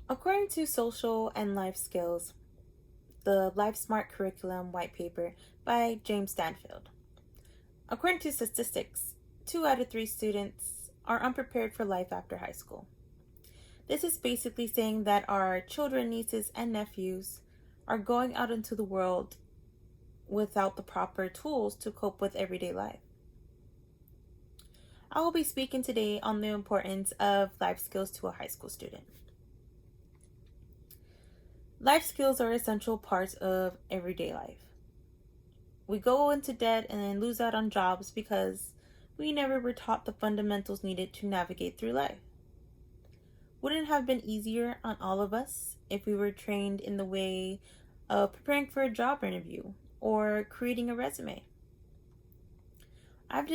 According to Social and Life Skills, the Life Smart Curriculum White Paper by James Stanfield. According to statistics, 2 out of 3 students are unprepared for life after high school. This is basically saying that our children, nieces, and nephews are going out into the world without the proper tools to cope with everyday life. I will be speaking today on the importance of life skills to a high school student. Life skills are essential parts of everyday life. We go into debt and then lose out on jobs because we never were taught the fundamentals needed to navigate through life. Wouldn't it have been easier on all of us if we were trained in the way of preparing for a job interview or creating a resume? I've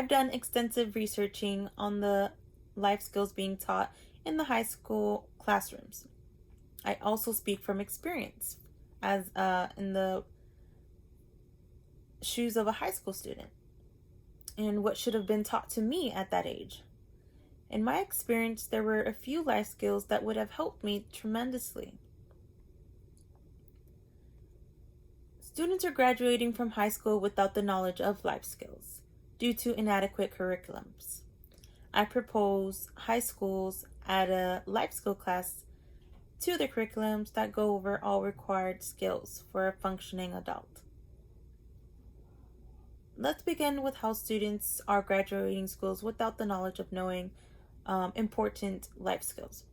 done extensive researching on the life skills being taught in the high school classrooms. I also speak from experience as in the shoes of a high school student and what should have been taught to me at that age. In my experience, there were a few life skills that would have helped me tremendously. Students are graduating from high school without the knowledge of life skills due to inadequate curriculums. I propose high schools add a life skill class to their curriculums that go over all required skills for a functioning adult. Let's begin with how students are graduating schools without the knowledge of knowing important life skills.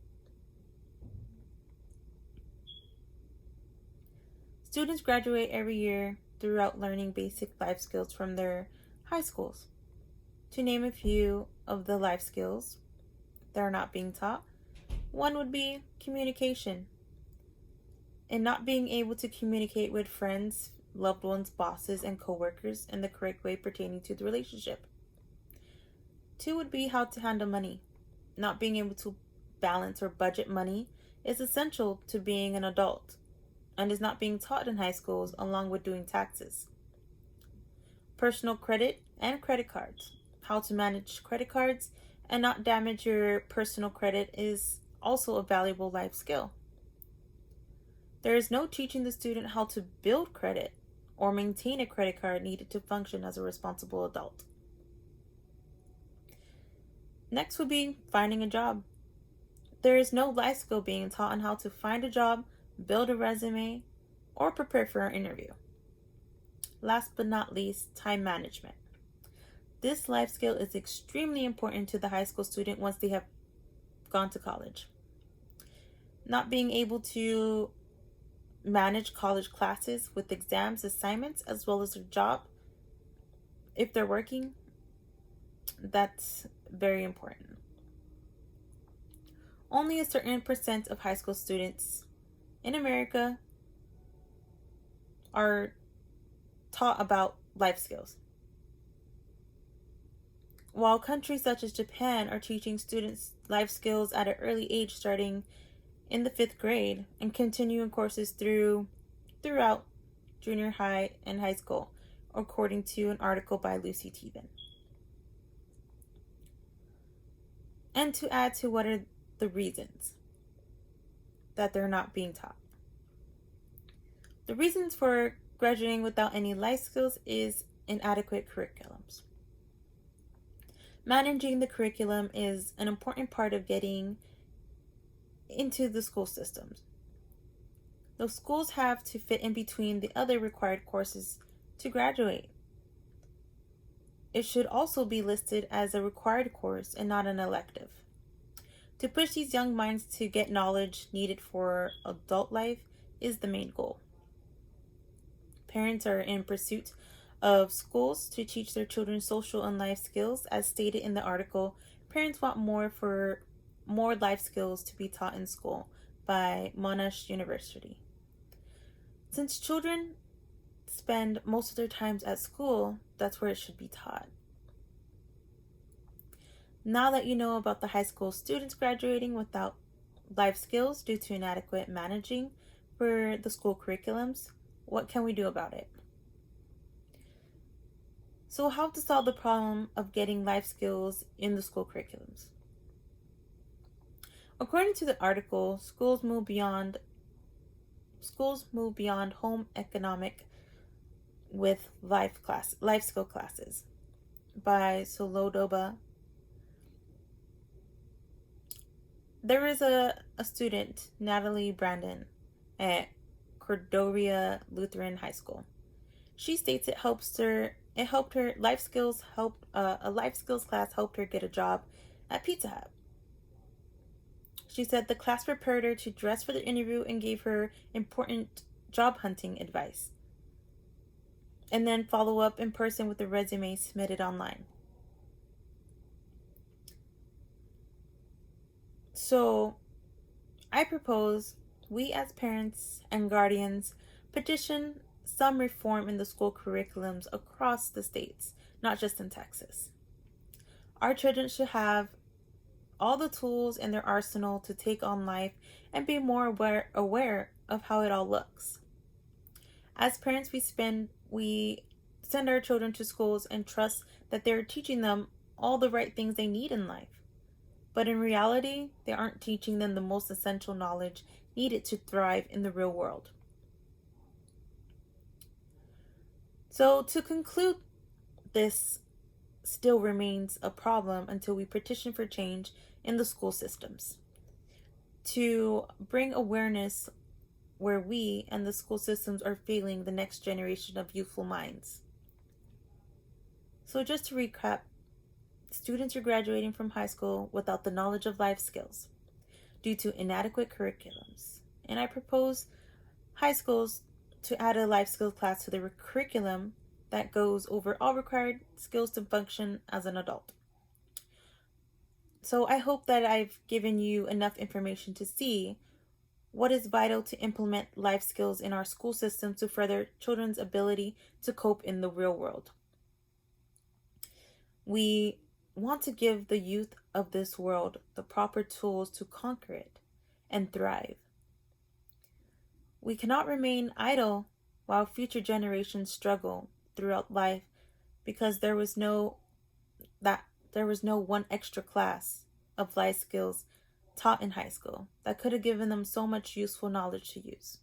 Students graduate every year throughout learning basic life skills from their high schools. To name a few of the life skills that are not being taught, one would be communication and not being able to communicate with friends, loved ones, bosses, and coworkers in the correct way pertaining to the relationship. 2 would be how to handle money. Not being able to balance or budget money is essential to being an adult and is not being taught in high schools along with doing taxes. Personal credit and credit cards. How to manage credit cards and not damage your personal credit is also a valuable life skill. There is no teaching the student how to build credit or maintain a credit card needed to function as a responsible adult. Next would be finding a job. There is no life skill being taught on how to find a job, build a resume, or prepare for an interview. Last but not least, time management. This life skill is extremely important to the high school student once they have gone to college. Not being able to manage college classes with exams, assignments, as well as their job, if they're working, that's very important. Only a certain percent of high school students in America are taught about life skills. While countries such as Japan are teaching students life skills at an early age starting in the 5th grade and continuing courses throughout junior high and high school, according to an article by Lucy Teven. And to add to what are the reasons that they're not being taught. The reasons for graduating without any life skills is inadequate curriculums. Managing the curriculum is an important part of getting into the school systems. Those schools have to fit in between the other required courses to graduate. It should also be listed as a required course and not an elective. To push these young minds to get knowledge needed for adult life is the main goal. Parents are in pursuit of schools to teach their children social and life skills. As stated in the article, parents want more life skills to be taught in school by Monash University. Since children spend most of their times at school, that's where it should be taught. Now that you know about the high school students graduating without life skills due to inadequate managing for the school curriculums, what can we do about it? So how to solve the problem of getting life skills in the school curriculums? According to the article, schools move beyond home economic with life skill classes by Solodoba. There is a student, Natalie Brandon, at Cordoria Lutheran High School. She states it helped her a life skills class helped her get a job at Pizza Hut. She said the class prepared her to dress for the interview and gave her important job hunting advice, and then follow up in person with a resume submitted online. So, I propose we as parents and guardians petition some reform in the school curriculums across the states, not just in Texas. Our children should have all the tools in their arsenal to take on life and be more aware of how it all looks. As parents, we send our children to schools and trust that they're teaching them all the right things they need in life. But in reality, they aren't teaching them the most essential knowledge needed to thrive in the real world. So, to conclude, this still remains a problem until we petition for change in the school systems to bring awareness where we and the school systems are failing the next generation of youthful minds. So, just to recap, students are graduating from high school without the knowledge of life skills due to inadequate curriculums. And I propose high schools to add a life skills class to their curriculum that goes over all required skills to function as an adult. So I hope that I've given you enough information to see what is vital to implement life skills in our school system to further children's ability to cope in the real world. We want to give the youth of this world the proper tools to conquer it and thrive. We cannot remain idle while future generations struggle throughout life because there was no one extra class of life skills taught in high school that could have given them so much useful knowledge to use.